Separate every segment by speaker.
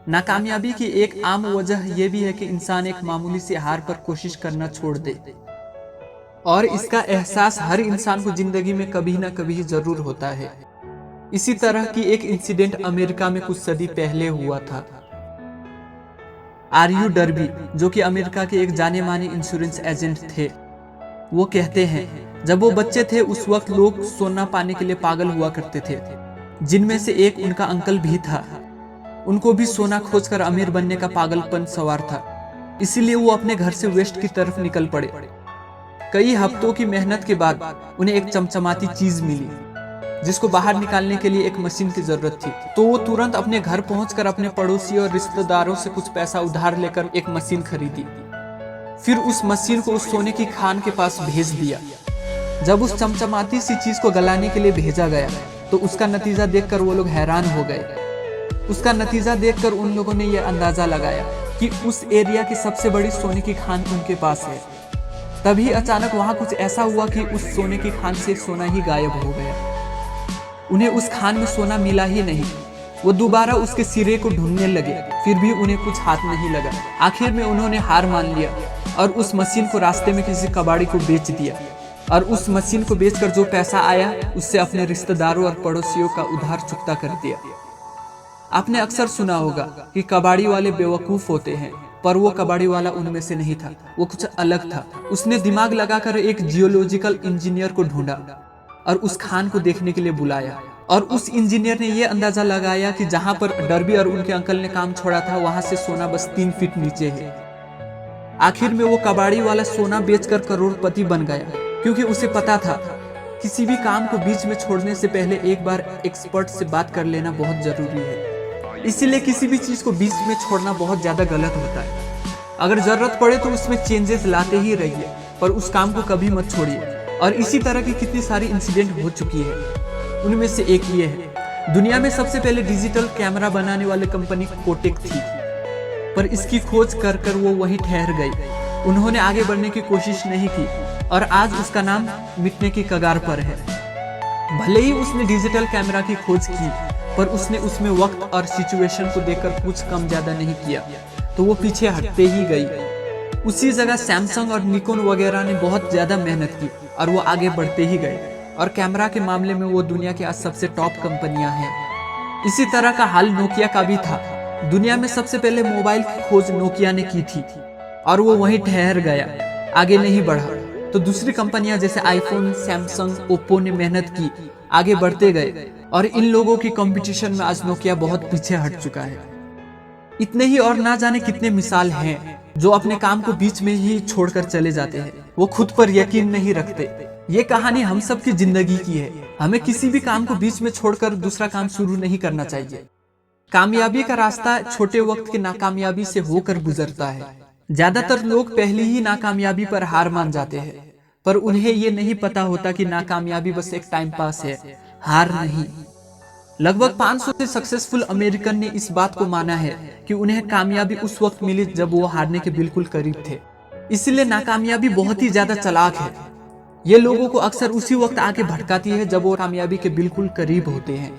Speaker 1: नाकामयाबी की एक आम वजह यह भी है कि इंसान एक मामूली सी हार पर कोशिश करना छोड़ दे, और इसका एहसास हर इंसान को जिंदगी में कभी ना कभी जरूर होता है। इसी तरह की एक इंसिडेंट अमेरिका में कुछ सदी पहले हुआ था। आरयू डर्बी, जो कि अमेरिका के एक जाने माने इंश्योरेंस एजेंट थे, वो कहते हैं जब वो बच्चे थे उस वक्त लोग सोना पाने के लिए पागल हुआ करते थे, जिनमें से एक उनका अंकल भी था। उनको भी सोना खोजकर अमीर बनने का पागलपन सवार था, इसीलिए वो अपने घर से वेस्ट की तरफ निकल पड़े। कई हफ्तों की मेहनत के बाद उन्हें एक चमचमाती चीज मिली, जिसको बाहर निकालने के लिए एक मशीन की जरूरत थी। तो वो तुरंत अपने घर पहुंचकर अपने पड़ोसी और रिश्तेदारों से कुछ पैसा उधार लेकर एक मशीन खरीदी। फिर उस मशीन को उस सोने की खान के पास भेज दिया। जब उस चमचमाती सी चीज को गलाने के लिए भेजा गया तो उसका नतीजा देखकर वो लोग हैरान हो गए। उसका नतीजा देखकर उन लोगों ने यह अंदाजा लगाया कि उस एरिया की सबसे बड़ी सोने की खान उनके पास है। तभी अचानक वहां कुछ ऐसा हुआ कि उस सोने की खान से सोना ही गायब हो गया। उन्हें उस खान में सोना मिला ही नहीं। वो दोबारा उसके सिरे को ढूंढने लगे, फिर भी उन्हें कुछ हाथ नहीं लगा। आखिर में उन्होंने हार मान लिया और उस मशीन को रास्ते में किसी कबाड़ी को बेच दिया, और उस मशीन को बेचकर जो पैसा आया उससे अपने रिश्तेदारों और पड़ोसियों का उधार चुकता कर दिया। आपने अक्सर सुना होगा कि कबाड़ी वाले बेवकूफ होते हैं, पर वो कबाड़ी वाला उनमें से नहीं था, वो कुछ अलग था। उसने दिमाग लगाकर एक जियोलॉजिकल इंजीनियर को ढूंढा और उस खान को देखने के लिए बुलाया, और उस इंजीनियर ने यह अंदाजा लगाया कि जहां पर डर्बी और उनके अंकल ने काम छोड़ा था वहां से सोना बस 3 फीट नीचे है। आखिर में वो कबाड़ी वाला सोना बेचकर करोड़पति बन गया, क्योंकि उसे पता था किसी भी काम को बीच में छोड़ने से पहले एक बार एक्सपर्ट से बात कर लेना बहुत जरूरी है। इसीलिए किसी भी चीज को बीच में छोड़ना बहुत ज्यादा गलत होता है। अगर जरूरत पड़े तो उसमें चेंजेस लाते ही रहिए, पर उस काम को कभी मत छोड़िए। और इसी तरह की कितनी सारी इंसिडेंट हो चुकी है। उनमें से एक ये है, दुनिया में सबसे पहले डिजिटल कैमरा बनाने वाली कंपनी कोटेक थी, पर इसकी खोज कर कर वो वहीं ठहर गई। उन्होंने आगे बढ़ने की कोशिश नहीं की और आज उसका नाम मिटने की कगार पर है। भले ही उसने डिजिटल कैमरा की खोज की, पर उसने उसमें वक्त और सिचुएशन को देखकर कुछ कम ज्यादा नहीं किया, तो वो पीछे हटते ही गई। उसी जगह सैमसंग और निकॉन वगैरह ने बहुत ज्यादा मेहनत की और वो आगे बढ़ते ही गए, और कैमरा के मामले में वो दुनिया की आज सबसे टॉप कंपनियां हैं। इसी तरह का हाल नोकिया का भी था। दुनिया में सबसे पहले मोबाइल की खोज नोकिया ने की थी और वो वहीं ठहर गया, आगे नहीं बढ़ा। तो दूसरी कंपनियां जैसे आईफोन, सैमसंग, ओप्पो ने मेहनत की, आगे बढ़ते गए, और इन लोगों की कंपटीशन में आज नोकिया बहुत पीछे हट चुका है। इतने ही और ना जाने कितने मिसाल हैं जो अपने काम को बीच में ही छोड़कर चले जाते हैं। वो खुद पर यकीन नहीं रखते। ये कहानी हम सब की जिंदगी की है। हमें किसी भी काम को बीच में छोड़कर दूसरा काम शुरू नहीं करना चाहिए। कामयाबी का रास्ता छोटे वक्त की नाकामयाबी से होकर गुजरता है। ज्यादातर लोग पहली ही नाकामयाबी पर हार मान जाते हैं, पर उन्हें ये नहीं पता होता कि नाकामयाबी बस एक टाइम पास है, हार नहीं। लगभग 500 से सक्सेसफुल अमेरिकन ने इस बात को माना है कि उन्हें कामयाबी उस वक्त मिली जब वो हारने के बिल्कुल करीब थे। इसलिए नाकामयाबी बहुत ही ज्यादा चालाक है। ये लोगों को अक्सर उसी वक्त आके भटकाती है जब वो कामयाबी के बिल्कुल करीब होते हैं।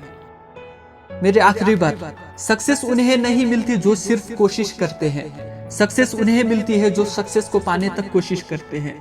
Speaker 1: मेरी आखिरी बात, सक्सेस उन्हें नहीं मिलती जो सिर्फ कोशिश करते हैं, सक्सेस उन्हें मिलती है जो सक्सेस को पाने तक कोशिश करते हैं।